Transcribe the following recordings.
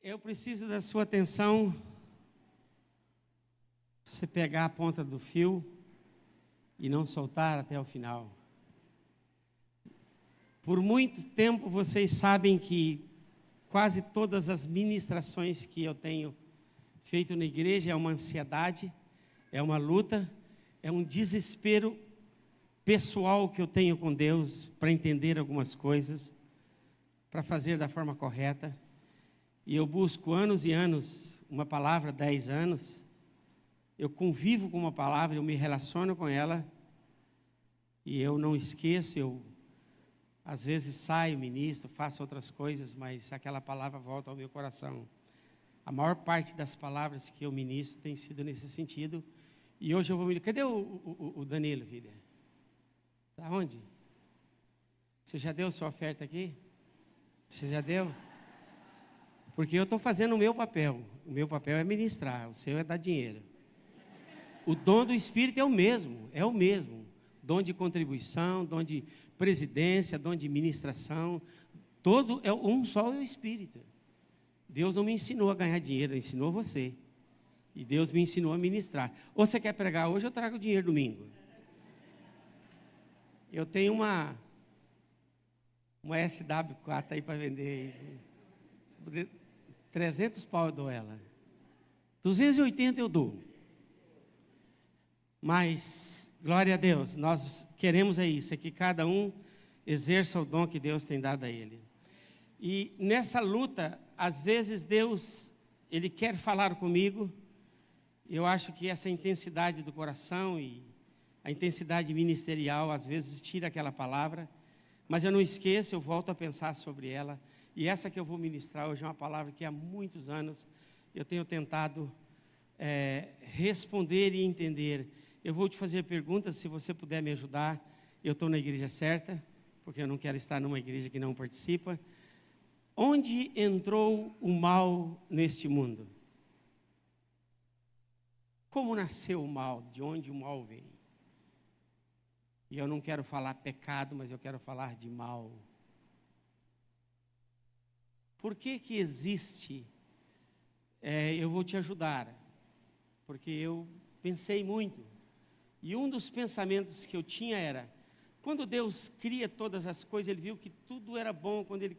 Eu preciso da sua atenção. Você pegar a ponta do fio e não soltar até o final. Por muito tempo vocês sabem que quase todas as ministrações que eu tenho feito na igreja é uma ansiedade, é uma luta, é um desespero pessoal que eu tenho com Deus para entender algumas coisas, para fazer da forma correta. E eu busco anos e anos, uma palavra, 10 anos, eu convivo com uma palavra, eu me relaciono com ela, e eu não esqueço, eu às vezes saio, ministro, faço outras coisas, mas aquela palavra volta ao meu coração. A maior parte das palavras que eu ministro tem sido nesse sentido, e hoje eu vou ministrar. Cadê o Danilo, filha? Está onde? Você já deu sua oferta aqui? Você já deu? Porque eu estou fazendo o meu papel. O meu papel é ministrar, o seu é dar dinheiro. O dom do Espírito é o mesmo, Dom de contribuição, dom de presidência, dom de ministração. Todo é um só é o Espírito. Deus não me ensinou a ganhar dinheiro, Ele ensinou você. E Deus me ensinou a ministrar. Ou você quer pregar hoje, eu trago dinheiro domingo. Eu tenho uma SW4 aí para vender. 300 pau eu dou ela. 280 eu dou. Mas, glória a Deus, nós queremos isso, é que cada um exerça o dom que Deus tem dado a ele. E nessa luta, às vezes Deus, Ele quer falar comigo. Eu acho que essa intensidade do coração e a intensidade ministerial, às vezes tira aquela palavra, mas eu não esqueço, eu volto a pensar sobre ela. E essa que eu vou ministrar hoje é uma palavra que há muitos anos eu tenho tentado responder e entender. Eu vou te fazer perguntas, se você puder me ajudar. Eu estou na igreja certa, porque eu não quero estar numa igreja que não participa. Onde entrou o mal neste mundo? Como nasceu o mal? De onde o mal veio? E eu não quero falar pecado, mas eu quero falar de mal. Por que que existe? Eu vou te ajudar, porque eu pensei muito. E um dos pensamentos que eu tinha era, quando Deus cria todas as coisas, Ele viu que tudo era bom. Quando Ele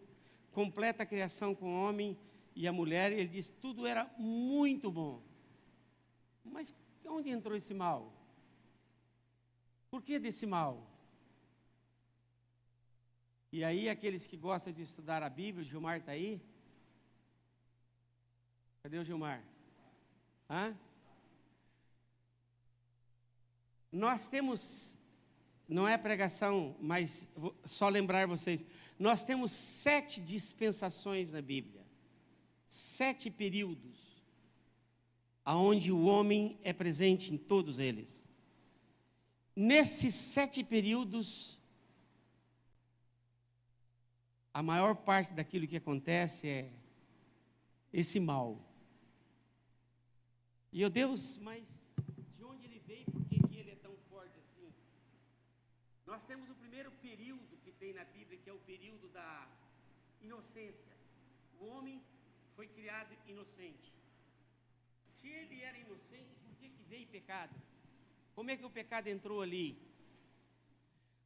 completa a criação com o homem e a mulher, Ele diz, tudo era muito bom. Mas onde entrou esse mal? Por que desse mal? E aí, aqueles que gostam de estudar a Bíblia, o Gilmar está aí? Cadê o Gilmar? Hã? Nós temos, não é pregação, mas só lembrar vocês, nós temos 7 dispensações na Bíblia, 7 períodos, aonde o homem é presente em todos eles. Nesses 7 períodos, a maior parte daquilo que acontece é esse mal. E eu, Deus, mas de onde ele veio, por que ele é tão forte assim? Nós temos o primeiro período que tem na Bíblia, que é o período da inocência. O homem foi criado inocente. Se ele era inocente, por que veio pecado? Como é que o pecado entrou ali?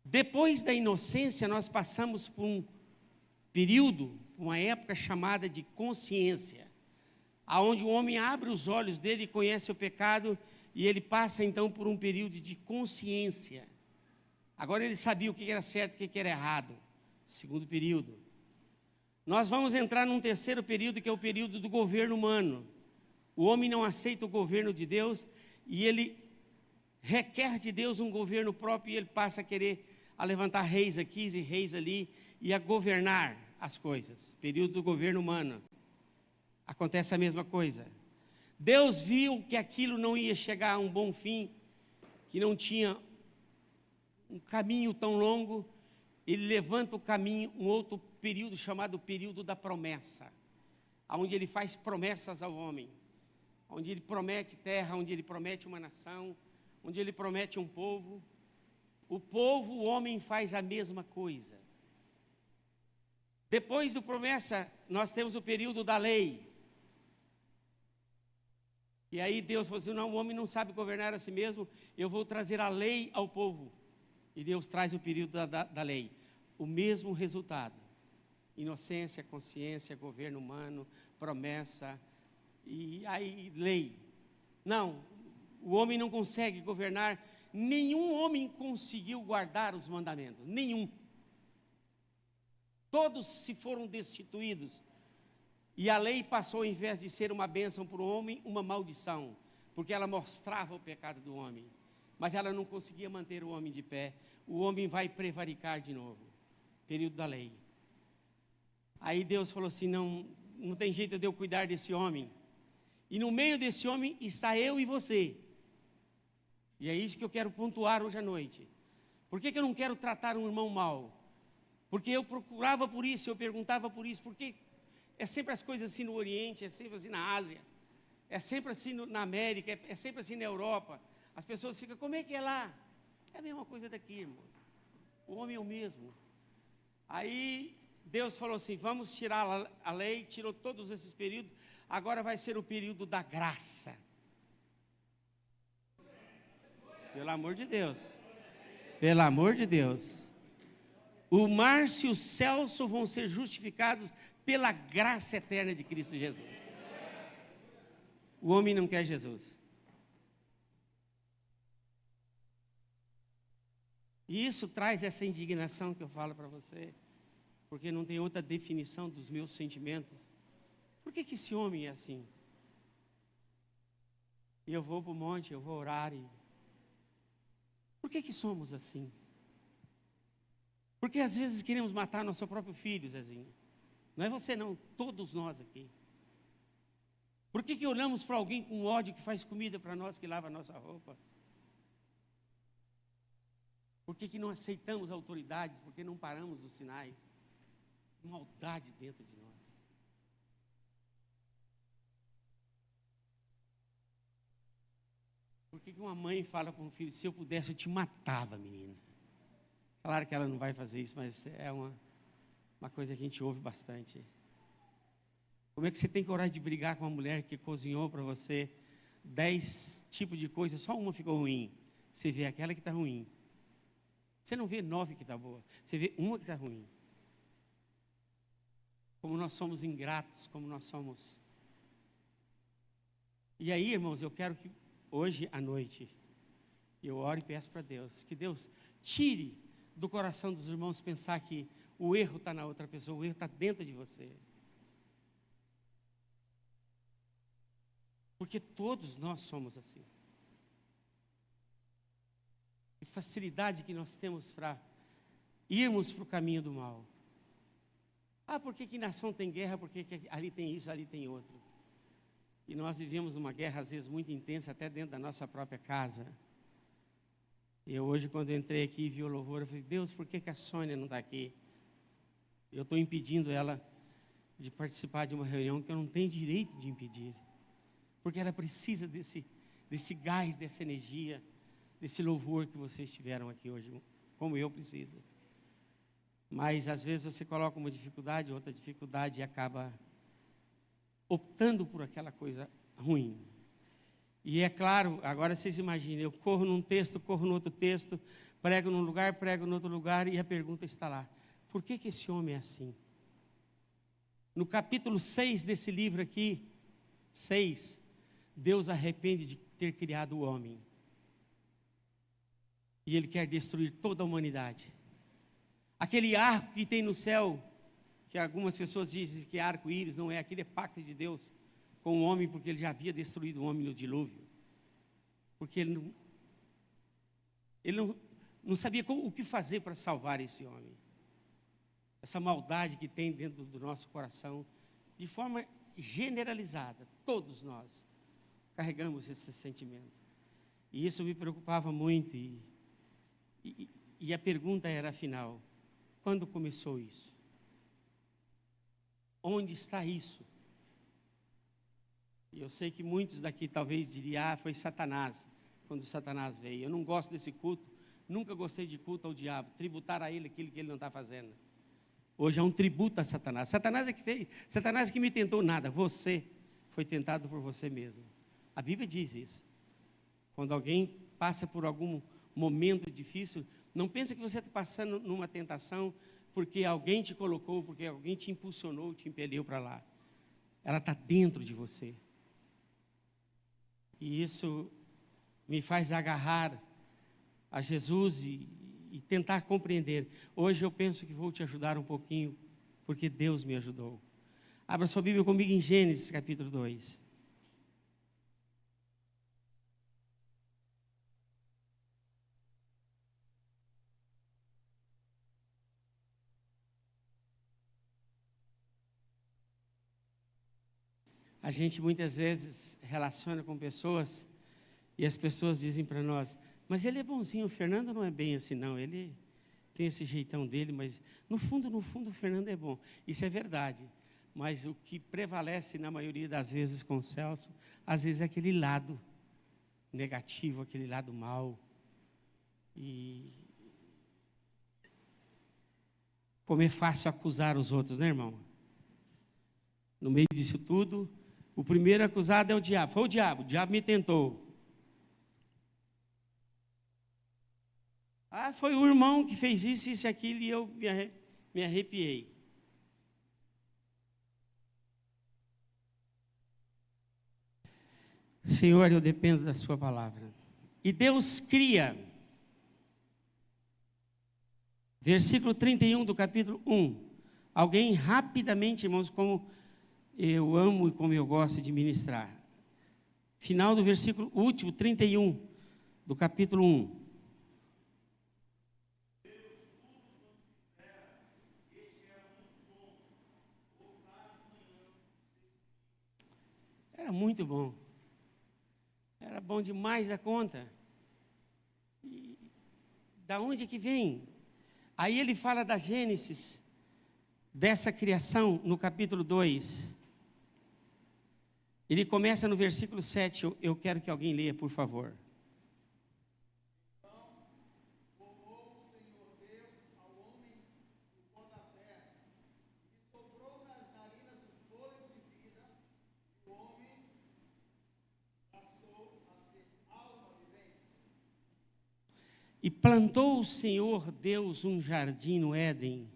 Depois da inocência, nós passamos por um período, uma época chamada de consciência, aonde o homem abre os olhos dele e conhece o pecado, e ele passa então por um período de consciência. Agora ele sabia o que era certo e o que era errado. Segundo período. Nós vamos entrar num terceiro período, que é o período do governo humano. O homem não aceita o governo de Deus, e ele requer de Deus um governo próprio, e ele passa a querer a levantar reis aqui e reis ali, e a governar as coisas. Período do governo humano. Acontece a mesma coisa. Deus viu que aquilo não ia chegar a um bom fim, que não tinha um caminho tão longo. Ele levanta o caminho, um outro período chamado período da promessa, onde ele faz promessas ao homem, onde ele promete terra, onde ele promete uma nação, onde ele promete um povo. O homem faz a mesma coisa. Depois do promessa, nós temos o período da lei, E aí Deus falou assim, não, o homem não sabe governar a si mesmo, eu vou trazer a lei ao povo. E Deus traz o período da lei. O mesmo resultado. Inocência, consciência, governo humano, promessa, e aí lei. Não, o homem não consegue governar, nenhum homem conseguiu guardar os mandamentos, nenhum. Todos se foram destituídos. E a lei passou, ao invés de ser uma bênção para o homem, uma maldição, porque ela mostrava o pecado do homem, mas ela não conseguia manter o homem de pé. O homem vai prevaricar de novo, período da lei. Aí Deus falou assim, não tem jeito de eu cuidar desse homem, e no meio desse homem está eu e você, e é isso que eu quero pontuar hoje à noite. Por que eu não quero tratar um irmão mal? Porque eu procurava por isso, eu perguntava por isso, porque é sempre as coisas assim no Oriente, é sempre assim na Ásia, é sempre assim na América, é sempre assim na Europa. As pessoas ficam, como é que é lá? É a mesma coisa daqui, irmãos. O homem é o mesmo. Aí Deus falou assim, vamos tirar a lei, tirou todos esses períodos, agora vai ser o período da graça. Pelo amor de Deus. Pelo amor de Deus. O Márcio e o Celso vão ser justificados pela graça eterna de Cristo Jesus. O homem não quer Jesus. E isso traz essa indignação que eu falo para você, porque não tem outra definição dos meus sentimentos. Por que esse homem é assim? E eu vou para o monte, eu vou orar. Por que somos assim? Porque às vezes queremos matar nosso próprio filho, Zezinho. Não é você não, todos nós aqui. Por que olhamos para alguém com ódio que faz comida para nós, que lava a nossa roupa? Por que não aceitamos autoridades? Por que não paramos os sinais? Maldade dentro de nós. Por que uma mãe fala para um filho, se eu pudesse eu te matava, menina? Claro que ela não vai fazer isso, mas é uma coisa que a gente ouve bastante. Como é que você tem coragem de brigar com uma mulher que cozinhou para você 10 tipos de coisas, só uma ficou ruim? Você vê aquela que está ruim. Você não vê 9 que está boa, você vê uma que está ruim. Como nós somos ingratos, como nós somos. E aí, irmãos, eu quero que hoje à noite, eu oro e peço para Deus, que Deus tire do coração dos irmãos pensar que o erro está na outra pessoa, o erro está dentro de você. Porque todos nós somos assim. Que facilidade que nós temos para irmos para o caminho do mal. Ah, por que nação tem guerra? Porque ali tem isso, ali tem outro. E nós vivemos uma guerra, às vezes, muito intensa, até dentro da nossa própria casa. Eu hoje, quando entrei aqui e vi o louvor, eu falei, Deus, por que a Sônia não está aqui? Eu estou impedindo ela de participar de uma reunião que eu não tenho direito de impedir. Porque ela precisa desse gás, dessa energia, desse louvor que vocês tiveram aqui hoje, como eu preciso. Mas às vezes você coloca uma dificuldade, outra dificuldade e acaba optando por aquela coisa ruim. E é claro, agora vocês imaginem, eu corro num texto, corro no outro texto, prego num lugar, prego no outro lugar, e a pergunta está lá, por que esse homem é assim? No capítulo 6 desse livro aqui, 6, Deus arrepende de ter criado o homem. E Ele quer destruir toda a humanidade. Aquele arco que tem no céu, que algumas pessoas dizem que é arco-íris, não é, aquele é pacto de Deus com o homem, porque Ele já havia destruído o homem no dilúvio. Porque Ele não sabia o que fazer para salvar esse homem. Essa maldade que tem dentro do nosso coração, de forma generalizada, todos nós carregamos esse sentimento. E isso me preocupava muito. E a pergunta era, afinal, quando começou isso? Onde está isso? E eu sei que muitos daqui talvez diriam, foi Satanás, quando Satanás veio. Eu não gosto desse culto, nunca gostei de culto ao diabo, tributar a ele aquilo que ele não está fazendo. Hoje é um tributo a Satanás. Satanás é que fez, Satanás é que me tentou nada, você foi tentado por você mesmo. A Bíblia diz isso. Quando alguém passa por algum momento difícil, não pensa que você está passando numa tentação porque alguém te colocou, porque alguém te impulsionou, te impeliu para lá. Ela está dentro de você. E isso me faz agarrar a Jesus e tentar compreender. Hoje eu penso que vou te ajudar um pouquinho, porque Deus me ajudou. Abra sua Bíblia comigo em Gênesis capítulo 2. A gente muitas vezes relaciona com pessoas e as pessoas dizem para nós, mas ele é bonzinho, o Fernando não é bem assim não, ele tem esse jeitão dele, mas no fundo, o Fernando é bom. Isso é verdade, mas o que prevalece na maioria das vezes com o Celso, às vezes é aquele lado negativo, aquele lado mau. E como é fácil acusar os outros, né, irmão? No meio disso tudo, o primeiro acusado é o diabo. Foi o diabo me tentou. Ah, foi o irmão que fez isso e aquilo, e eu me arrepiei. Senhor, eu dependo da sua palavra. E Deus cria. Versículo 31 do capítulo 1. Alguém rapidamente, irmãos, como eu amo e como eu gosto de ministrar. Final do versículo último, 31 do capítulo 1. Era muito bom. Era bom demais da conta. E da onde que vem? Aí ele fala da Gênesis, dessa criação, no capítulo 2. Ele começa no versículo 7, eu quero que alguém leia, por favor. Então, formou o Senhor Deus ao homem do pó da terra, e soprou nas narinas o fôlego de vida, e o homem passou a ser alma vivente. E plantou o Senhor Deus um jardim no Éden,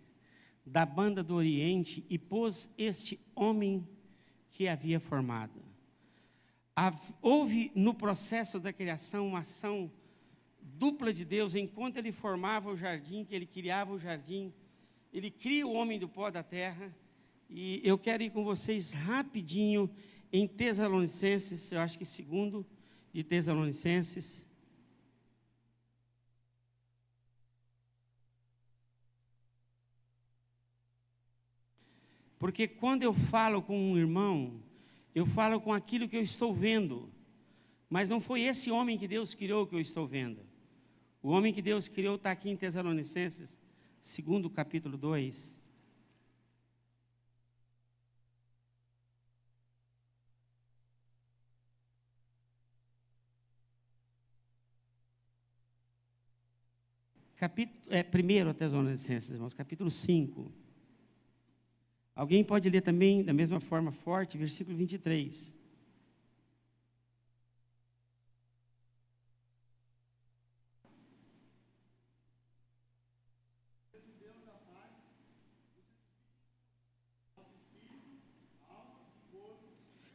da banda do Oriente, e pôs este homem que havia formado. Houve no processo da criação uma ação dupla de Deus. Enquanto ele formava o jardim, que ele criava o jardim, ele cria o homem do pó da terra. E eu quero ir com vocês rapidinho em Tessalonicenses, eu acho que segundo de Tessalonicenses. Porque quando eu falo com um irmão, eu falo com aquilo que eu estou vendo. Mas não foi esse homem que Deus criou que eu estou vendo. O homem que Deus criou está aqui em Tessalonicenses, segundo capítulo 2. Primeiro Tessalonicenses, irmãos, capítulo 5. Alguém pode ler também, da mesma forma forte, versículo 23.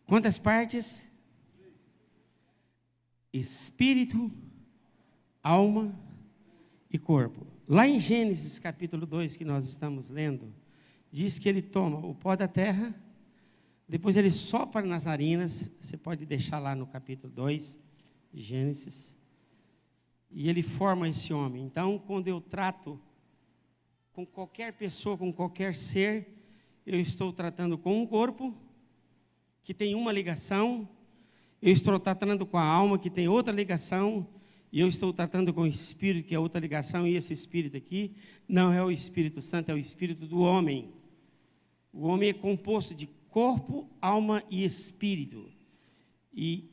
Quantas partes? Espírito, alma e corpo. Lá em Gênesis capítulo 2, que nós estamos lendo, diz que ele toma o pó da terra, depois ele sopra nas narinas, você pode deixar lá no capítulo 2 de Gênesis, e ele forma esse homem. Então, quando eu trato com qualquer pessoa, com qualquer ser, eu estou tratando com um corpo, que tem uma ligação, eu estou tratando com a alma, que tem outra ligação, e eu estou tratando com o Espírito, que é outra ligação, e esse Espírito aqui não é o Espírito Santo, é o Espírito do homem. O homem é composto de corpo, alma e espírito. E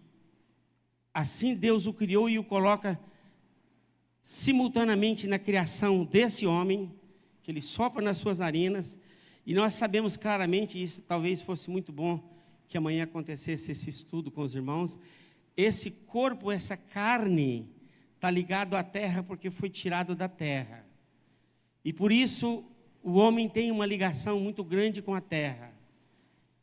assim Deus o criou e o coloca simultaneamente na criação desse homem, que ele sopra nas suas narinas, e nós sabemos claramente, isso talvez fosse muito bom que amanhã acontecesse esse estudo com os irmãos, esse corpo, essa carne, está ligado à terra porque foi tirado da terra. E por isso o homem tem uma ligação muito grande com a terra.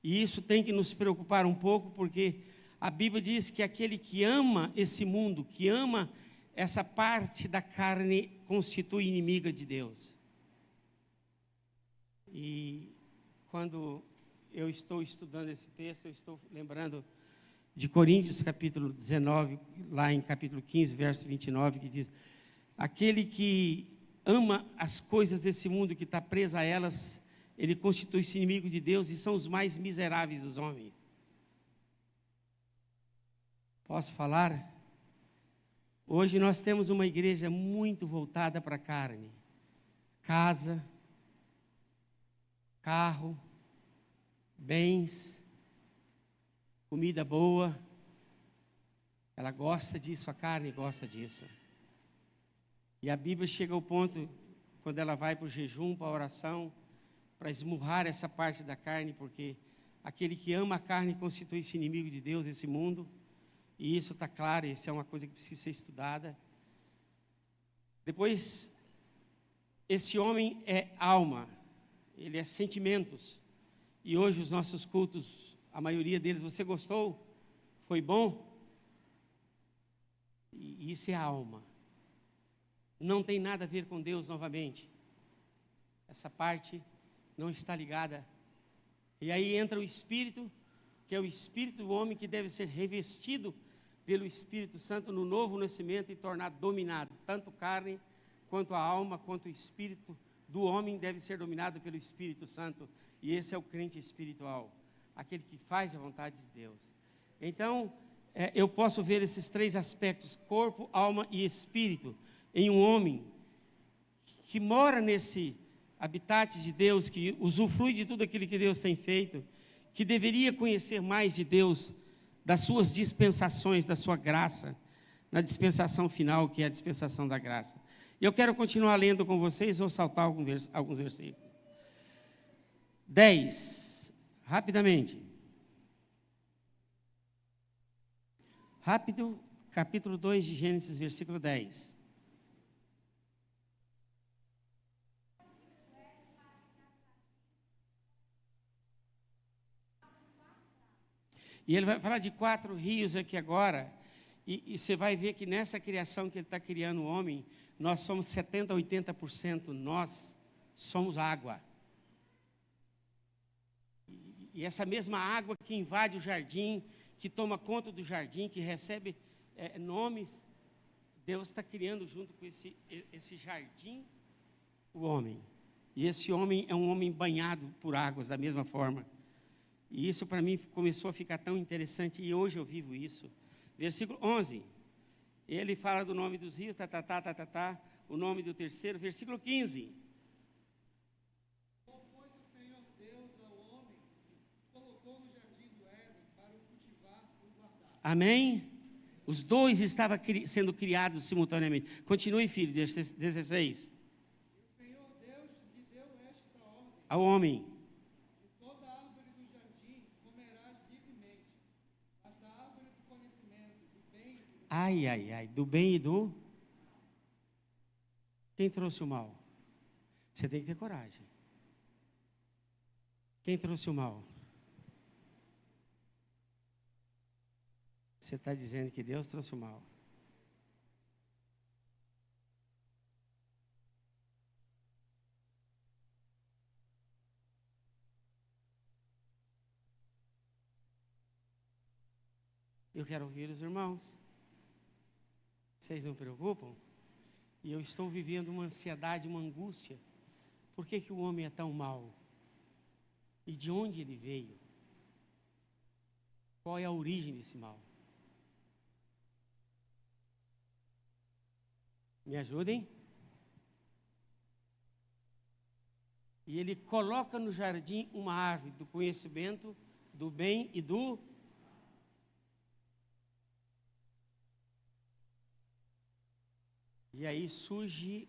E isso tem que nos preocupar um pouco, porque a Bíblia diz que aquele que ama esse mundo, que ama essa parte da carne, constitui inimiga de Deus. E quando eu estou estudando esse texto, eu estou lembrando de Coríntios capítulo 19, lá em capítulo 15, verso 29, que diz: aquele que ama as coisas desse mundo, que está preso a elas, ele constitui-se inimigo de Deus, e são os mais miseráveis dos homens. Posso falar? Hoje nós temos uma igreja muito voltada para a carne. Casa, carro, bens, comida boa. Ela gosta disso, a carne gosta disso. E a Bíblia chega ao ponto, quando ela vai para o jejum, para a oração, para esmurrar essa parte da carne, porque aquele que ama a carne constitui-se inimigo de Deus, esse mundo. E isso está claro, isso é uma coisa que precisa ser estudada. Depois, esse homem é alma, ele é sentimentos. E hoje os nossos cultos, a maioria deles, você gostou? Foi bom? E isso é alma. Não tem nada a ver com Deus novamente. Essa parte não está ligada. E aí entra o Espírito, que é o Espírito do homem, que deve ser revestido pelo Espírito Santo no novo nascimento e tornado dominado. Tanto carne, quanto a alma, quanto o Espírito do homem deve ser dominado pelo Espírito Santo. E esse é o crente espiritual, aquele que faz a vontade de Deus. Então, eu posso ver esses três aspectos, corpo, alma e espírito, em um homem que mora nesse habitat de Deus, que usufrui de tudo aquilo que Deus tem feito, que deveria conhecer mais de Deus, das suas dispensações, da sua graça, na dispensação final, que é a dispensação da graça. E eu quero continuar lendo com vocês, vou saltar alguns versículos. 10, rapidamente. Rápido, capítulo 2 de Gênesis, versículo 10. E ele vai falar de 4 rios aqui agora, e você vai ver que nessa criação que ele está criando o homem, nós somos 70%, 80%, nós somos água. E essa mesma água que invade o jardim, que toma conta do jardim, que recebe nomes, Deus está criando junto com esse jardim o homem. E esse homem é um homem banhado por águas da mesma forma. E isso para mim começou a ficar tão interessante, e hoje eu vivo isso. Versículo 11, ele fala do nome dos rios, o nome do terceiro. Versículo 15. Compôs o Senhor Deus ao homem, colocou no jardim do Éden para o cultivar e o guardar. Amém? Os dois estavam sendo criados simultaneamente. Continue, filho, 16. E o Senhor Deus lhe deu esta ordem: Ao homem. de toda árvore do jardim comerás livremente, mas da árvore do conhecimento, do bem e do mal. Ai, ai, ai, do bem e do... Quem trouxe o mal? Você tem que ter coragem. Quem trouxe o mal? Você está dizendo que Deus trouxe o mal. Eu quero ouvir os irmãos. Vocês não preocupam? E eu estou vivendo uma ansiedade, uma angústia. Por que que o homem é tão mau? E de onde ele veio? Qual é a origem desse mal? Me ajudem? E ele coloca no jardim uma árvore do conhecimento, do bem e do... E aí surge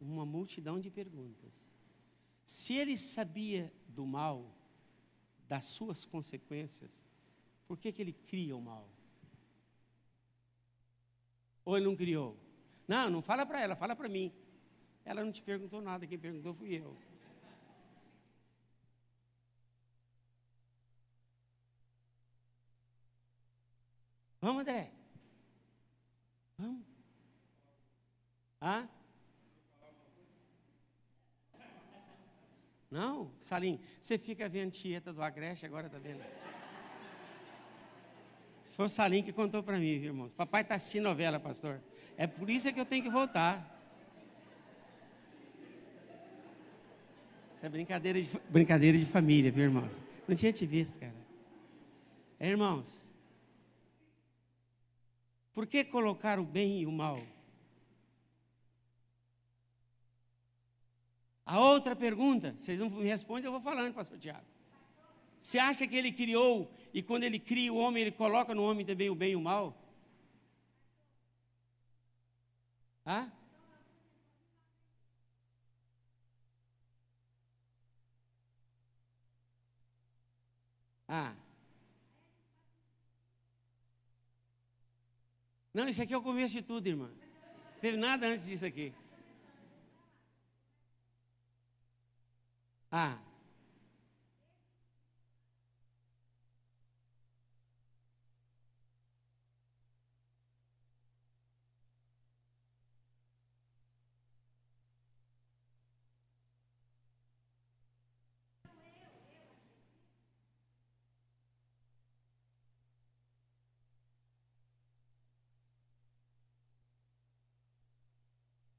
uma multidão de perguntas. Se ele sabia do mal, das suas consequências, por que que ele cria o mal? Ou ele não criou? Não, não fala para ela, fala para mim. Ela não te perguntou nada, quem perguntou fui eu. Vamos, André? Vamos? Hã? Não, Salim, você fica vendo Tieta do Agreste agora, tá vendo? Foi o Salim que contou para mim, viu, irmãos? Papai está assistindo novela, pastor. É por isso que eu tenho que voltar. Isso é brincadeira de família, viu, irmãos? Não tinha te visto, cara. Irmãos, por que colocar o bem e o mal? A outra pergunta, vocês não me respondem, eu vou falando, pastor Tiago. Você acha que ele criou, e quando ele cria o homem, ele coloca no homem também o bem e o mal? Hã? Ah. Não, isso aqui é o começo de tudo, irmã. Não teve nada antes disso aqui. Ah.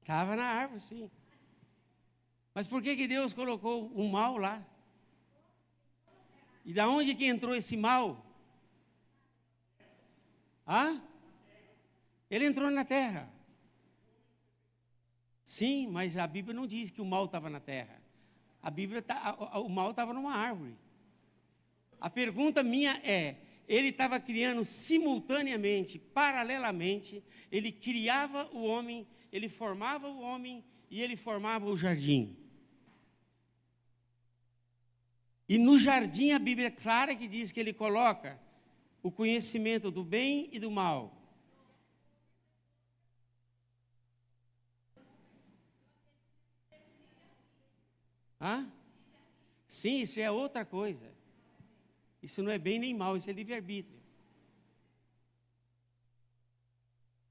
Estava na árvore, sim. Mas por que Deus colocou o mal lá? E da onde que entrou esse mal? Ah? Ele entrou na terra. Sim, mas a Bíblia não diz que o mal estava na terra. A Bíblia o mal estava numa árvore. A pergunta minha é: ele estava criando simultaneamente, paralelamente, ele criava o homem, ele formava o homem e ele formava o jardim. E no jardim a Bíblia é clara que diz que ele coloca o conhecimento do bem e do mal. Hã? Sim, isso é outra coisa. Isso não é bem nem mal, isso é livre-arbítrio.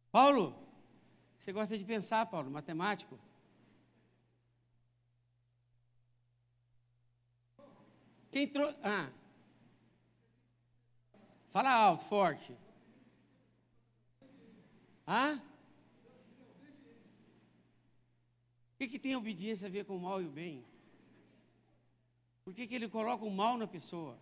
Paulo, você gosta de pensar, Paulo, matemático? Quem trouxe... Fala alto, forte. O que tem obediência a ver com o mal e o bem? Por que ele coloca o mal na pessoa?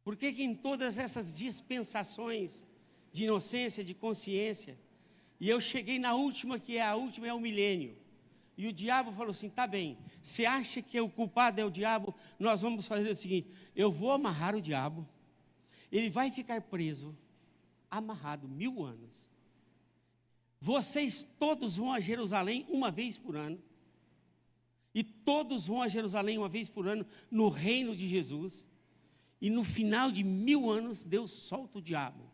Por que em todas essas dispensações de inocência, de consciência, e eu cheguei na última, que é a última, é o milênio, e o diabo falou assim: tá bem, você acha que o culpado é o diabo? Nós vamos fazer o seguinte: eu vou amarrar o diabo, ele vai ficar preso, amarrado 1000 anos, vocês todos vão a Jerusalém uma vez por ano, e todos vão a Jerusalém uma vez por ano, no reino de Jesus, e no final de 1000 anos, Deus solta o diabo,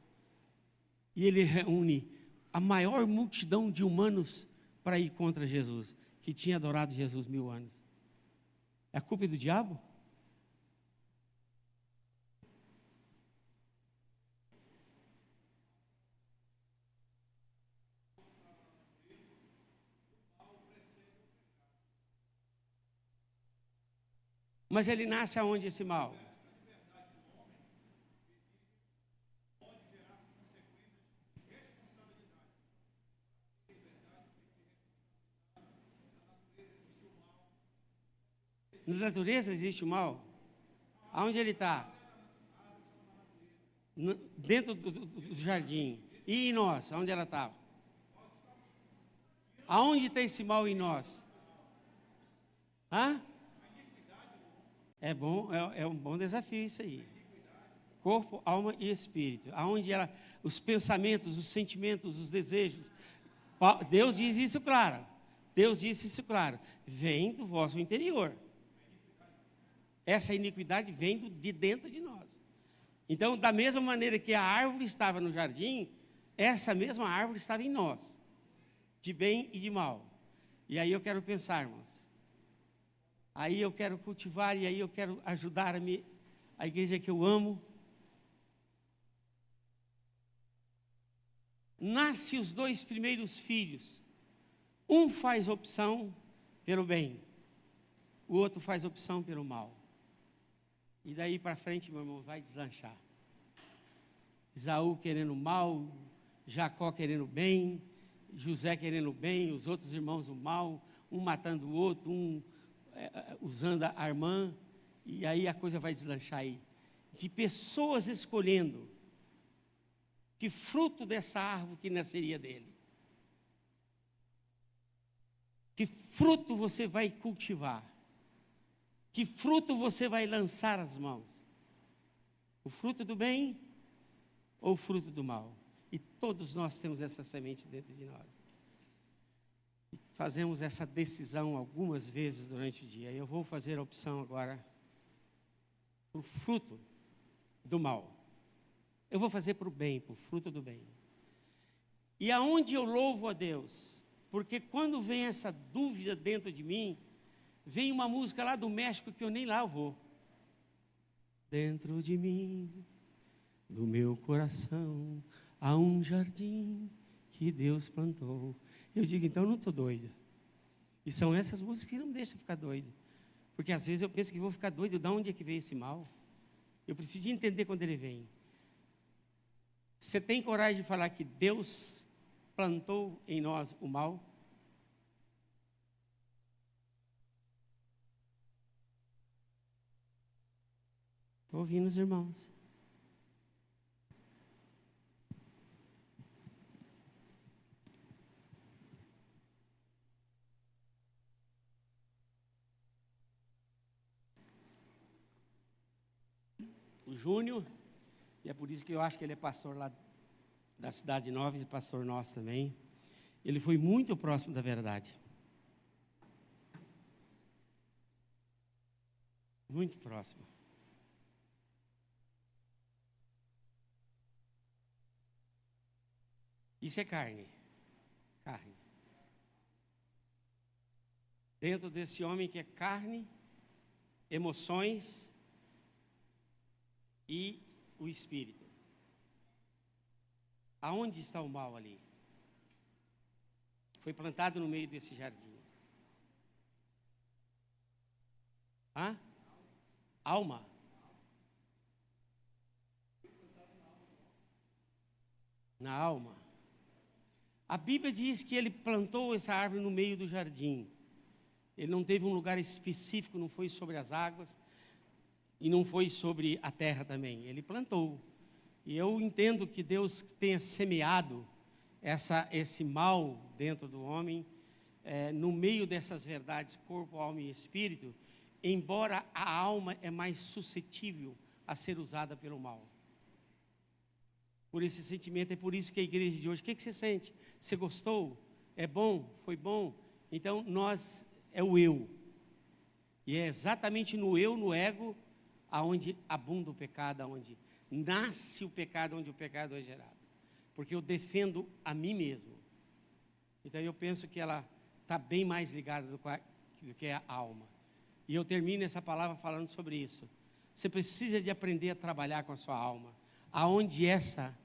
e ele reúne a maior multidão de humanos para ir contra Jesus, que tinha adorado Jesus 1000 anos. É a culpa do diabo? Mas ele nasce aonde esse mal? Na natureza existe o mal? Aonde ele está? Dentro do jardim. E em nós? Aonde ela estava? Aonde está esse mal em nós? É bom, é um bom desafio isso aí. Corpo, alma e espírito. Aonde ela, os pensamentos, os sentimentos, os desejos. Deus diz isso claro. Deus disse isso claro. Vem do vosso interior. Essa iniquidade vem de dentro de nós. Então, da mesma maneira que a árvore estava no jardim, essa mesma árvore estava em nós, de bem e de mal. E aí eu quero pensar, irmãos, aí eu quero cultivar, e aí eu quero ajudar a igreja que eu amo. Nasce os 2 primeiros filhos, um faz opção pelo bem, o outro faz opção pelo mal. E daí para frente, meu irmão, vai deslanchar. Esaú querendo mal, Jacó querendo bem, José querendo bem, os outros irmãos o mal, um matando o outro, um usando a irmã, e aí a coisa vai deslanchar aí. De pessoas escolhendo que fruto dessa árvore que nasceria dele. Que fruto você vai cultivar? Que fruto você vai lançar as mãos? O fruto do bem ou o fruto do mal? E todos nós temos essa semente dentro de nós. E fazemos essa decisão algumas vezes durante o dia. Eu vou fazer a opção agora para o fruto do mal. Eu vou fazer para o bem, para o fruto do bem. E aonde eu louvo a Deus? Porque quando vem essa dúvida dentro de mim, vem uma música lá do México que eu nem lá vou. Dentro de mim, do meu coração, há um jardim que Deus plantou. Eu digo, então eu não estou doido. E são essas músicas que não me deixam ficar doido. Porque às vezes eu penso que vou ficar doido, de onde é que veio esse mal? Eu preciso entender quando ele vem. Você tem coragem de falar que Deus plantou em nós o mal? Estou ouvindo os irmãos. O Júnior, e é por isso que eu acho que ele é pastor lá da Cidade Nova e pastor nosso também. Ele foi muito próximo da verdade. Muito próximo. Isso é carne. Carne. Dentro desse homem que é carne, emoções e o espírito. Aonde está o mal ali? Foi plantado no meio desse jardim. Hã? Alma. Na alma. A Bíblia diz que ele plantou essa árvore no meio do jardim. Ele não teve um lugar específico, não foi sobre as águas e não foi sobre a terra também. Ele plantou. E eu entendo que Deus tenha semeado esse mal dentro do homem, no meio dessas verdades, corpo, alma e espírito, embora a alma é mais suscetível a ser usada pelo mal. Por esse sentimento, é por isso que a igreja de hoje, o que você sente? Você gostou? É bom? Foi bom? Então, é o eu. E é exatamente no eu, no ego, aonde abunda o pecado, aonde nasce o pecado, onde o pecado é gerado. Porque eu defendo a mim mesmo. Então eu penso que ela está bem mais ligada do que a alma. E eu termino essa palavra falando sobre isso. Você precisa de aprender a trabalhar com a sua alma. Aonde essa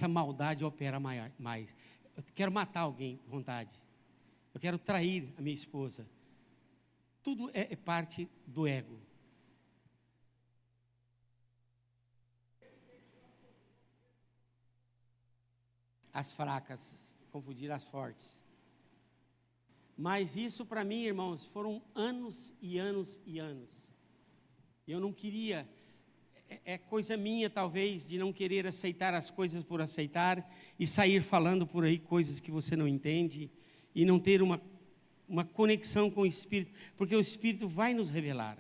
maldade opera mais. Eu quero matar alguém com vontade. Eu quero trair a minha esposa. Tudo é parte do ego. As fracas, confundir as fortes. Mas isso para mim, irmãos, foram anos e anos e anos. Eu não queria, é coisa minha talvez, de não querer aceitar as coisas por aceitar e sair falando por aí coisas que você não entende e não ter uma conexão com o Espírito, porque o Espírito vai nos revelar.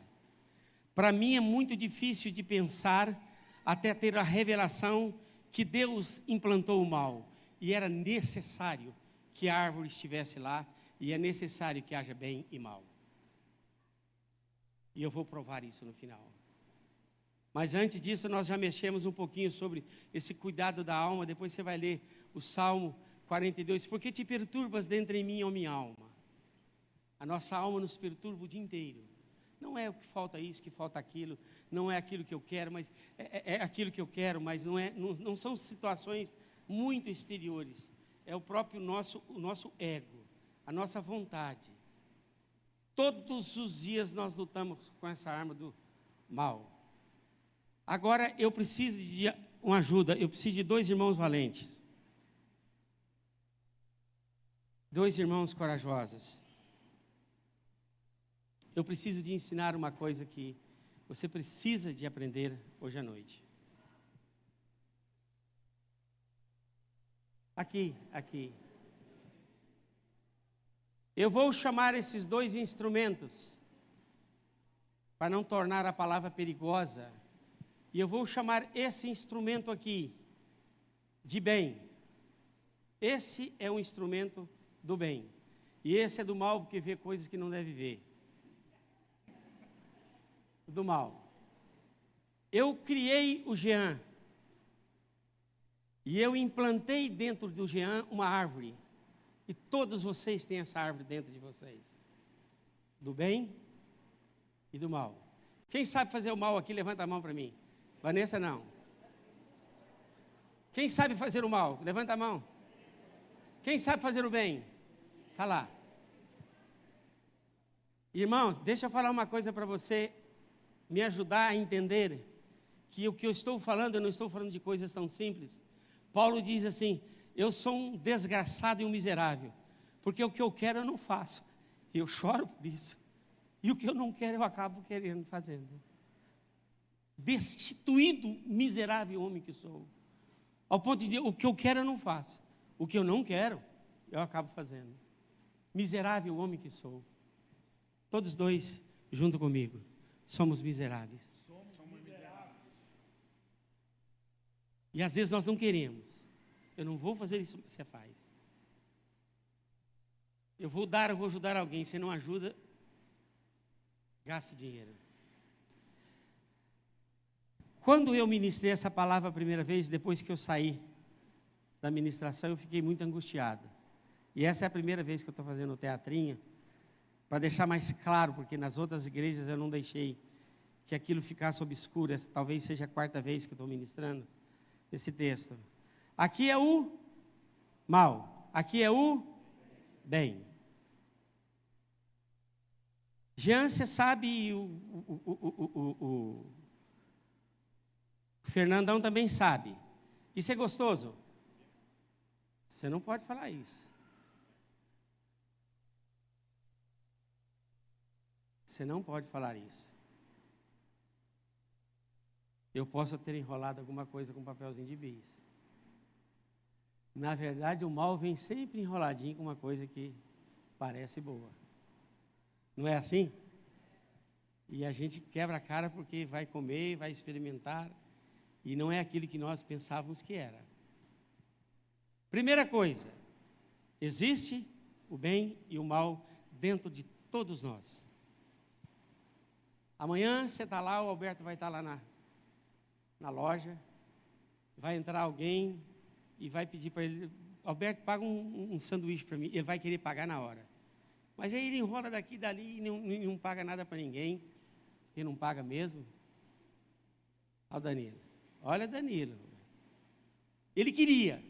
Para mim é muito difícil de pensar até ter a revelação que Deus implantou o mal. E era necessário que a árvore estivesse lá, e é necessário que haja bem e mal. E eu vou provar isso no final. Mas antes disso, nós já mexemos um pouquinho sobre esse cuidado da alma. Depois você vai ler o Salmo 42. Por que te perturbas dentro em mim, ó minha alma? A nossa alma nos perturba o dia inteiro. Não é o que falta isso, que falta aquilo. Não é aquilo que eu quero, mas é aquilo que eu quero, mas não são situações muito exteriores. É o próprio o nosso ego, a nossa vontade. Todos os dias nós lutamos com essa arma do mal. Agora eu preciso de uma ajuda, eu preciso de 2 irmãos valentes. 2 irmãos corajosos. Eu preciso de ensinar uma coisa que você precisa de aprender hoje à noite. Aqui. Eu vou chamar esses 2 instrumentos, para não tornar a palavra perigosa, e eu vou chamar esse instrumento aqui de bem. Esse é um instrumento do bem. E esse é do mal, porque vê coisas que não deve ver. Do mal. Eu criei o Jean. E eu implantei dentro do Jean uma árvore. E todos vocês têm essa árvore dentro de vocês. Do bem e do mal. Quem sabe fazer o mal aqui, levanta a mão para mim. Vanessa, não. Quem sabe fazer o mal? Levanta a mão. Quem sabe fazer o bem? Está lá. Irmãos, deixa eu falar uma coisa para você, me ajudar a entender que o que eu estou falando, eu não estou falando de coisas tão simples. Paulo diz assim, eu sou um desgraçado e um miserável, porque o que eu quero eu não faço. Eu choro por isso. E o que eu não quero eu acabo querendo, fazendo. Destituído, miserável homem que sou. Ao ponto de dizer, o que eu quero eu não faço. O que eu não quero, eu acabo fazendo. Miserável homem que sou. Todos 2, junto comigo, somos miseráveis. Somos miseráveis. E às vezes nós não queremos. Eu não vou fazer isso que você faz. Eu vou ajudar alguém. Se não ajuda, gasto dinheiro. Quando eu ministrei essa palavra a primeira vez, depois que eu saí da ministração, eu fiquei muito angustiado. E essa é a primeira vez que eu estou fazendo o teatrinho, para deixar mais claro, porque nas outras igrejas eu não deixei que aquilo ficasse obscuro. Essa talvez seja a 4ª vez que eu estou ministrando esse texto. Aqui é o mal, aqui é o bem. Jean, você sabe, o Fernandão também sabe. Isso é gostoso? Você não pode falar isso. Você não pode falar isso. Eu posso ter enrolado alguma coisa com um papelzinho de bis. Na verdade, o mal vem sempre enroladinho com uma coisa que parece boa. Não é assim? E a gente quebra a cara porque vai comer, vai experimentar, e não é aquilo que nós pensávamos que era. Primeira coisa, existe o bem e o mal dentro de todos nós. Amanhã você está lá, o Alberto vai estar lá na loja, vai entrar alguém e vai pedir para ele, Alberto, paga um sanduíche para mim. Ele vai querer pagar na hora. Mas aí ele enrola daqui e dali e não paga nada para ninguém, porque não paga mesmo. Olha o Danilo. Olha Danilo. Ele queria.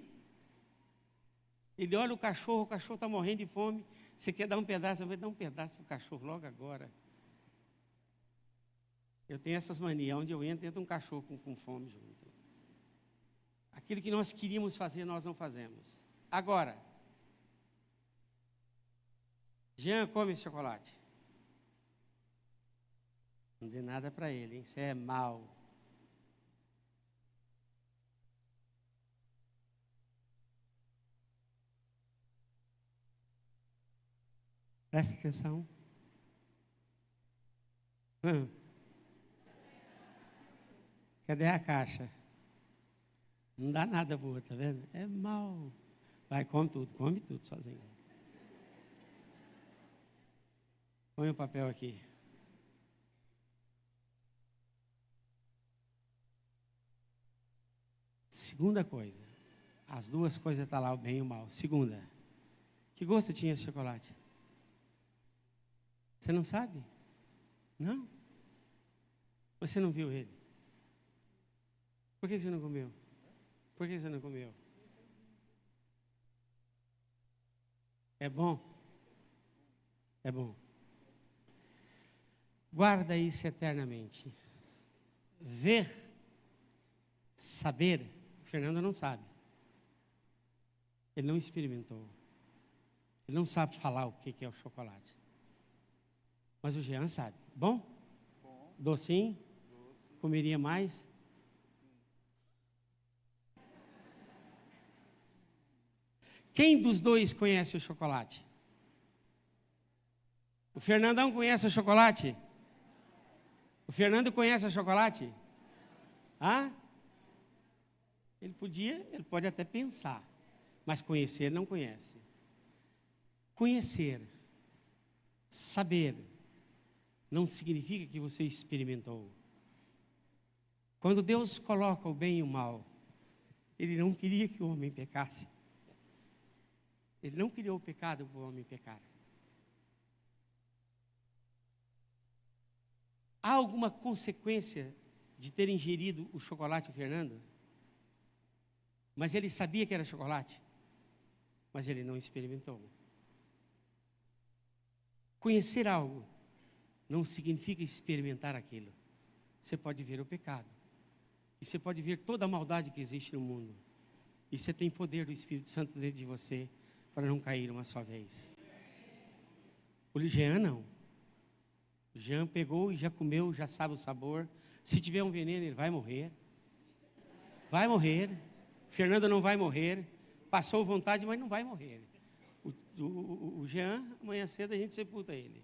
Ele olha o cachorro está morrendo de fome. Você quer dar um pedaço? Eu vou dar um pedaço para o cachorro logo agora. Eu tenho essas manias, onde eu entro, entra um cachorro com fome junto. Aquilo que nós queríamos fazer, nós não fazemos. Agora, Jean, come esse chocolate. Não dê nada para ele, hein? Isso é mal. Presta atenção. Cadê a caixa? Não dá nada boa, tá vendo? É mal. Vai, come tudo sozinho. Põe o papel aqui. segunda coisa, as duas coisas estão lá, o bem e o mal. Segunda, que gosto tinha esse chocolate? Você não sabe? Não? Você não viu ele? Por que você não comeu? Por que você não comeu? É bom? É bom. Guarda isso eternamente. Ver, saber, o Fernando não sabe. Ele não experimentou. Ele não sabe falar o que é o chocolate. Mas o Jean sabe. Bom? Bom. Docinho? Doce. Comeria mais? Quem dos dois conhece o chocolate? O Fernandão conhece o chocolate? O Fernando conhece o chocolate? Ah? Ele pode até pensar, mas conhecer não conhece. Conhecer, saber, não significa que você experimentou. Quando Deus coloca o bem e o mal, Ele não queria que o homem pecasse. Ele não criou o pecado para o homem pecar. Há alguma consequência de ter ingerido o chocolate, o Fernando? Mas ele sabia que era chocolate, mas ele não experimentou. Conhecer algo não significa experimentar aquilo. Você pode ver o pecado, e você pode ver toda a maldade que existe no mundo, e você tem poder do Espírito Santo dentro de você para não cair uma só vez. O Jean não. O Jean pegou e já comeu, já sabe o sabor. Se tiver um veneno, ele vai morrer. Vai morrer. Fernando não vai morrer. Passou vontade, mas não vai morrer. O Jean, amanhã cedo a gente sepulta ele.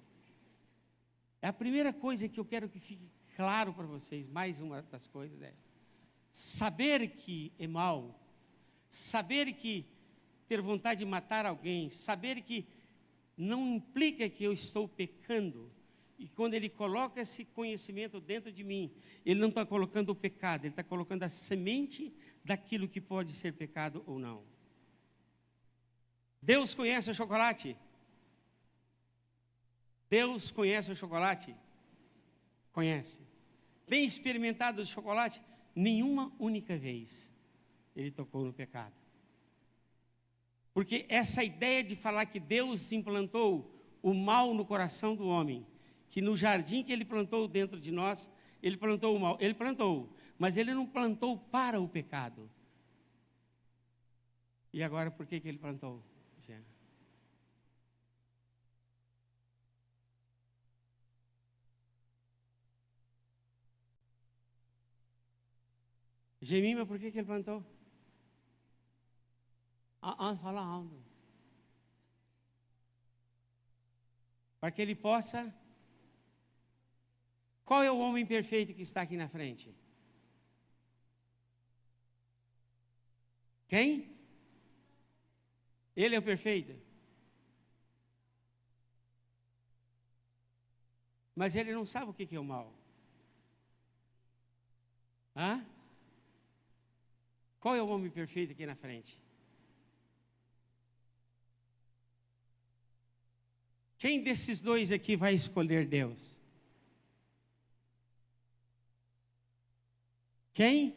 É a primeira coisa que eu quero que fique claro para vocês. Mais uma das coisas é saber que é mal. Saber que ter vontade de matar alguém. Saber que não implica que eu estou pecando. E quando ele coloca esse conhecimento dentro de mim, ele não está colocando o pecado, ele está colocando a semente daquilo que pode ser pecado ou não. Deus conhece o chocolate? Deus conhece o chocolate? Conhece. Tem experimentado o chocolate? Nenhuma única vez ele tocou no pecado. Porque essa ideia de falar que Deus implantou o mal no coração do homem, que no jardim que ele plantou dentro de nós, ele plantou o mal. Ele plantou, mas ele não plantou para o pecado. E agora por que ele plantou? Gemima, por que ele plantou? Fala alto. Para que ele possa... Qual é o homem perfeito que está aqui na frente? Quem? Ele é o perfeito? Mas ele não sabe o que é o mal. Hã? Qual é o homem perfeito aqui na frente? Quem desses dois aqui vai escolher Deus? Quem?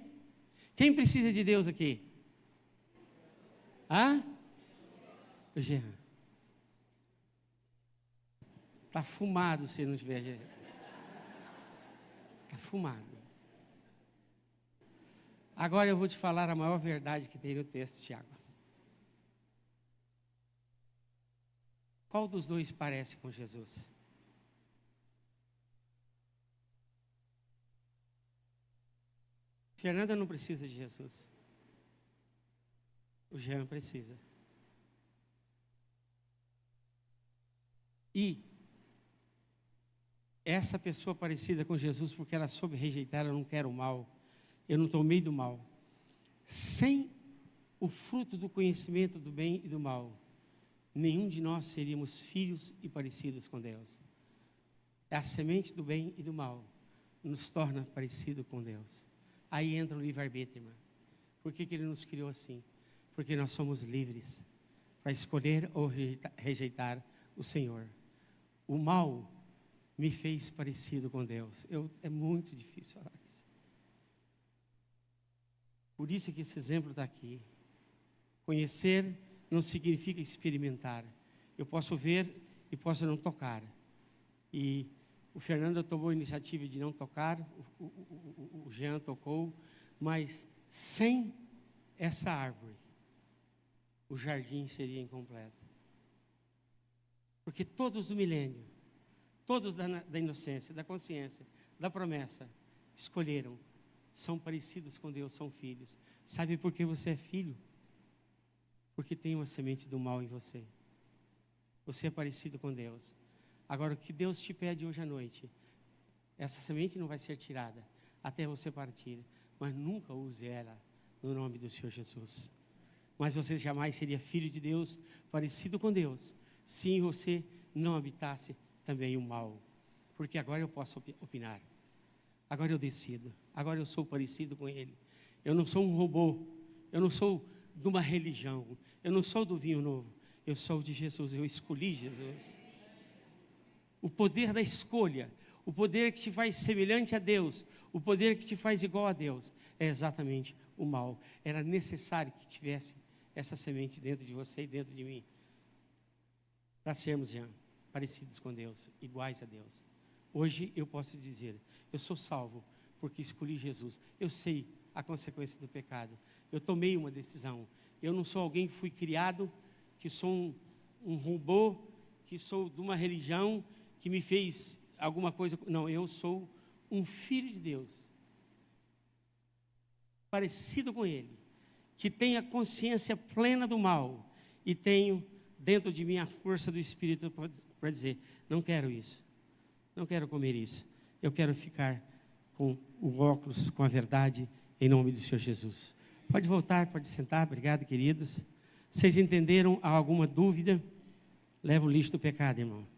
Quem precisa de Deus aqui? Hã? O Jean. Está fumado se não tiver Jean. Está fumado. Agora eu vou te falar a maior verdade que tem no texto, Tiago. Qual dos dois parece com Jesus? Fernanda não precisa de Jesus. O Jean precisa. E essa pessoa parecida com Jesus, porque ela soube rejeitar, eu não quero o mal, eu não tomei do mal. Sem o fruto do conhecimento do bem e do mal, nenhum de nós seríamos filhos e parecidos com Deus. É a semente do bem e do mal nos torna parecido com Deus. Aí entra o livre-arbítrio, irmã. Por que Ele nos criou assim? Porque nós somos livres para escolher ou rejeitar o Senhor. O mal me fez parecido com Deus. É muito difícil falar isso. Por isso que esse exemplo está aqui. Conhecer não significa experimentar. Eu posso ver e posso não tocar. E o Fernando tomou a iniciativa de não tocar, o Jean tocou, mas sem essa árvore, o jardim seria incompleto. Porque todos do milênio, todos da inocência, da consciência, da promessa, escolheram, são parecidos com Deus, são filhos. Sabe por que você é filho? Porque tem uma semente do mal em você. Você é parecido com Deus. Agora, o que Deus te pede hoje à noite, essa semente não vai ser tirada até você partir, mas nunca use ela no nome do Senhor Jesus. Mas você jamais seria filho de Deus, parecido com Deus, se em você não habitasse também o mal. Porque agora eu posso opinar, agora eu decido, agora eu sou parecido com Ele. Eu não sou um robô, eu não sou de uma religião, eu não sou do vinho novo, eu sou de Jesus, eu escolhi Jesus. O poder da escolha, o poder que te faz semelhante a Deus, o poder que te faz igual a Deus, é exatamente o mal. Era necessário que tivesse essa semente dentro de você e dentro de mim, para sermos já parecidos com Deus, iguais a Deus. Hoje eu posso dizer, eu sou salvo porque escolhi Jesus. Eu sei a consequência do pecado. Eu tomei uma decisão. Eu não sou alguém que fui criado, que sou um robô, que sou de uma religião, que me fez alguma coisa. Não, eu sou um filho de Deus, parecido com Ele, que tem a consciência plena do mal, e tenho dentro de mim a força do Espírito para dizer, não quero isso, não quero comer isso, eu quero ficar com o óculos, com a verdade, em nome do Senhor Jesus. Pode voltar, pode sentar, obrigado, queridos. Vocês entenderam? Há alguma dúvida? Leva o lixo do pecado, irmão.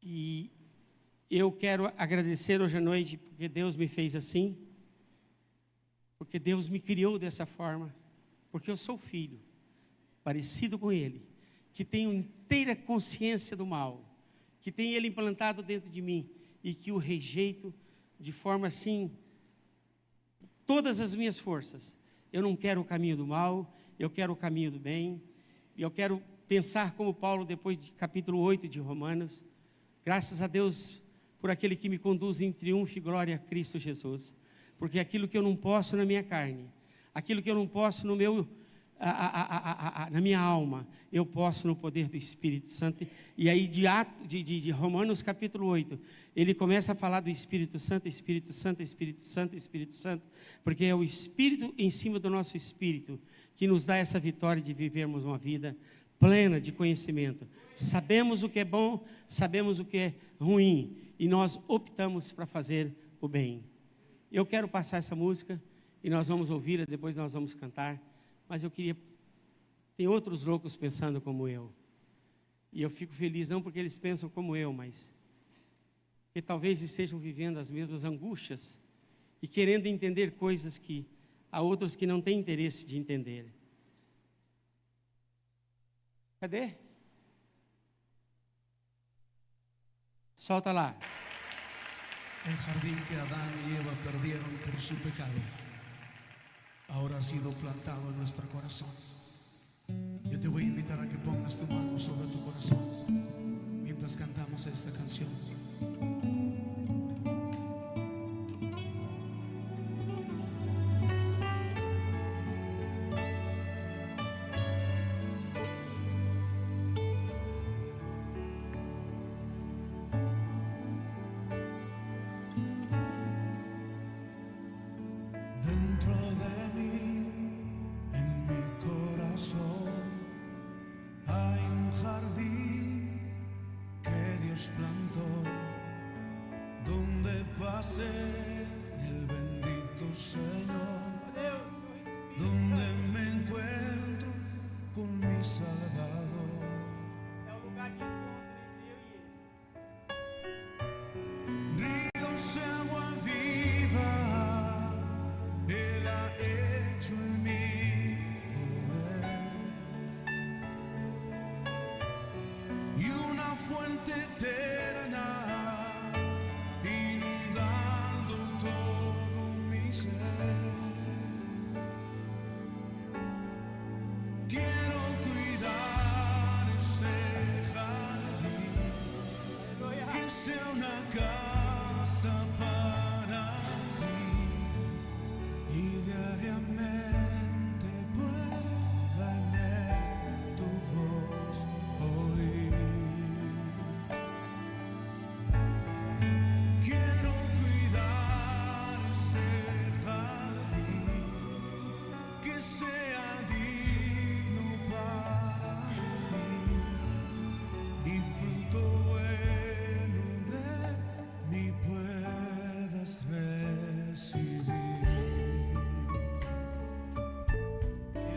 E eu quero agradecer hoje à noite, porque Deus me fez assim, porque Deus me criou dessa forma, porque eu sou filho, parecido com Ele, que tenho inteira consciência do mal, que tem Ele implantado dentro de mim, e que o rejeito de forma assim, todas as minhas forças. Eu não quero o caminho do mal, eu quero o caminho do bem, e eu quero pensar como Paulo, depois de capítulo 8 de Romanos, graças a Deus por aquele que me conduz em triunfo e glória a Cristo Jesus, porque aquilo que eu não posso na minha carne, aquilo que eu não posso no meu, na minha alma, eu posso no poder do Espírito Santo. E aí de Romanos capítulo 8, ele começa a falar do Espírito Santo, Espírito Santo, Espírito Santo, Espírito Santo, porque é o Espírito em cima do nosso espírito que nos dá essa vitória de vivermos uma vida plena de conhecimento. Sabemos o que é bom, sabemos o que é ruim, e nós optamos para fazer o bem. Eu quero passar essa música, e nós vamos ouvir, depois nós vamos cantar, mas eu queria, tem outros loucos pensando como eu, e eu fico feliz, não porque eles pensam como eu, mas porque talvez estejam vivendo as mesmas angústias, e querendo entender coisas que há outros que não têm interesse de entender. Cadê? Solta lá. El jardín que Adán y Eva perdieron por su pecado, ahora ha sido plantado en nuestro corazón. Yo te voy a invitar a que pongas tu mano sobre tu corazón mientras cantamos esta canción. Dentro de mí, en mi corazón, hay un jardín que Dios plantó, donde pase el bendito Señor, donde me encuentro con mi Salvador. É o lugar de encontro entre eu e Ele. Ríos de agua viva una casa para ti y diariamente pueda en él tu voz oír. Quiero cuidar ese jardín que sea digno para ti y fruto bueno de mí puedas recibir.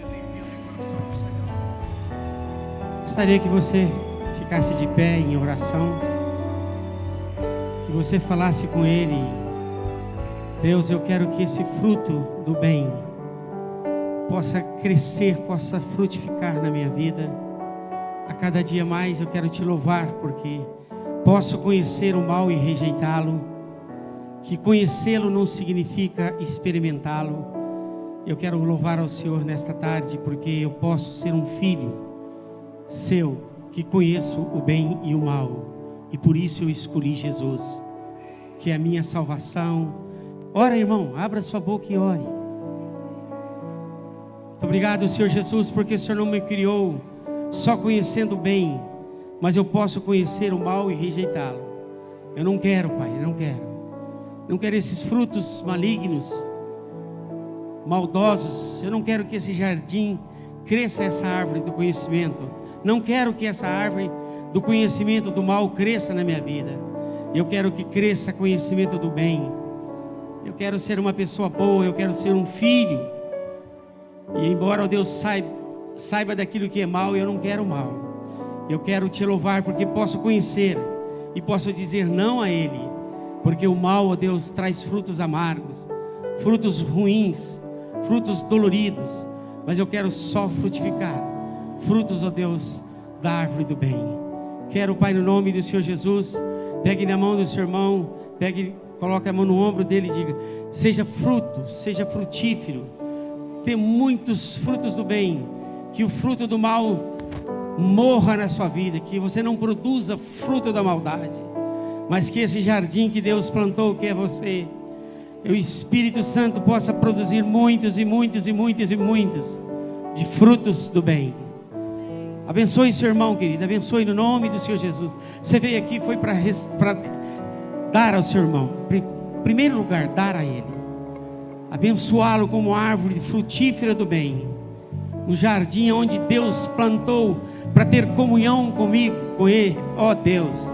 Limpia mi corazón, Señor. Gostaria que você ficasse de pé em oração, que você falasse com Ele: Deus, eu quero que esse fruto do bem possa crescer, possa frutificar na minha vida. A cada dia mais eu quero te louvar, porque posso conhecer o mal e rejeitá-lo, que conhecê-lo não significa experimentá-lo. Eu quero louvar ao Senhor nesta tarde, porque eu posso ser um filho seu, que conheço o bem e o mal, e por isso eu escolhi Jesus, que é a minha salvação. Ora, irmão, abra sua boca e ore. Muito obrigado, Senhor Jesus, porque o Senhor não me criou só conhecendo o bem, mas eu posso conhecer o mal e rejeitá-lo. Eu não quero, Pai, eu não quero. Não quero esses frutos malignos, maldosos. Eu não quero que esse jardim cresça, essa árvore do conhecimento. Não quero que essa árvore do conhecimento do mal cresça na minha vida. Eu quero que cresça conhecimento do bem. Eu quero ser uma pessoa boa, eu quero ser um filho. E embora o Deus saiba daquilo que é mal, eu não quero mal. Eu quero te louvar porque posso conhecer e posso dizer não a ele, porque o mal, ó Deus, traz frutos amargos, frutos ruins, frutos doloridos, mas eu quero só frutificar frutos, ó Deus, da árvore do bem. Quero, Pai, no nome do Senhor Jesus, pegue na mão do seu irmão, coloque a mão no ombro dele e diga: seja fruto, seja frutífero, dê muitos frutos do bem, que o fruto do mal morra na sua vida, que você não produza fruto da maldade, mas que esse jardim que Deus plantou, que é você, o Espírito Santo, possa produzir muitos e muitos e muitos e muitos de frutos do bem. Abençoe seu irmão, querido, abençoe no nome do Senhor Jesus. Você veio aqui, foi para dar ao seu irmão, em primeiro lugar, dar a ele, abençoá-lo como árvore frutífera do bem, um jardim onde Deus plantou para ter comunhão comigo, com Ele. Ó Deus,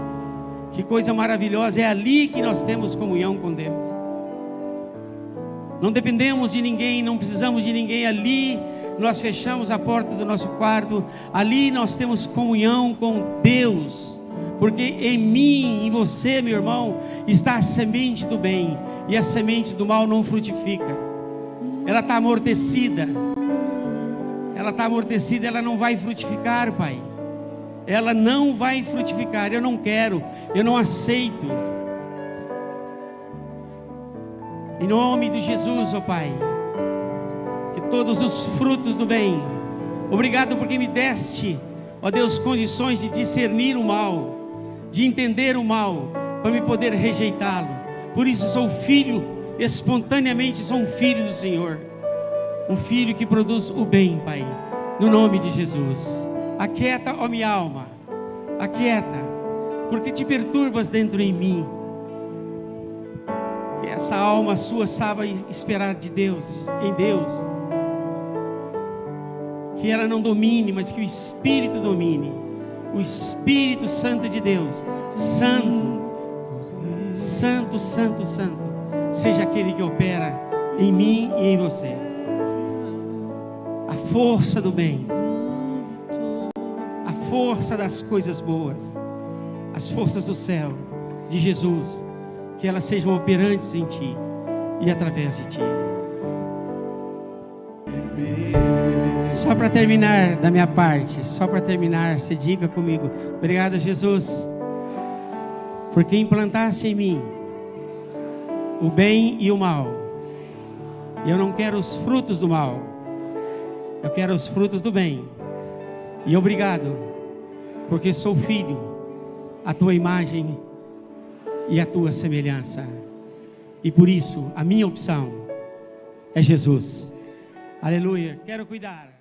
que coisa maravilhosa, é ali que nós temos comunhão com Deus. Não dependemos de ninguém, não precisamos de ninguém. Ali nós fechamos a porta do nosso quarto, ali nós temos comunhão com Deus, porque em mim, em você, meu irmão, está a semente do bem, e a semente do mal não frutifica. Ela está amortecida, ela não vai frutificar, Pai. Ela não vai frutificar. Eu não quero, eu não aceito. Em nome de Jesus, ó Pai, que todos os frutos do bem, obrigado porque me deste, ó Deus, condições de discernir o mal, de entender o mal, para me poder rejeitá-lo. Por isso sou filho, espontaneamente sou um filho do Senhor, um filho que produz o bem, Pai, no nome de Jesus. Aquieta, ó minha alma, aquieta, porque te perturbas dentro em mim. Que essa alma sua saiba esperar de Deus, em Deus, que ela não domine, mas que o Espírito domine, o Espírito Santo de Deus, Santo, Santo, Santo, Santo, seja aquele que opera em mim e em você. A força do bem, a força das coisas boas, as forças do céu, de Jesus, que elas sejam operantes em ti e através de ti. Só para terminar da minha parte, só para terminar, você diga comigo: obrigado, Jesus, porque implantaste em mim o bem e o mal. Eu não quero os frutos do mal, eu quero os frutos do bem. E obrigado, porque sou filho, a tua imagem e a tua semelhança. E por isso, a minha opção é Jesus. Aleluia. Quero cuidar.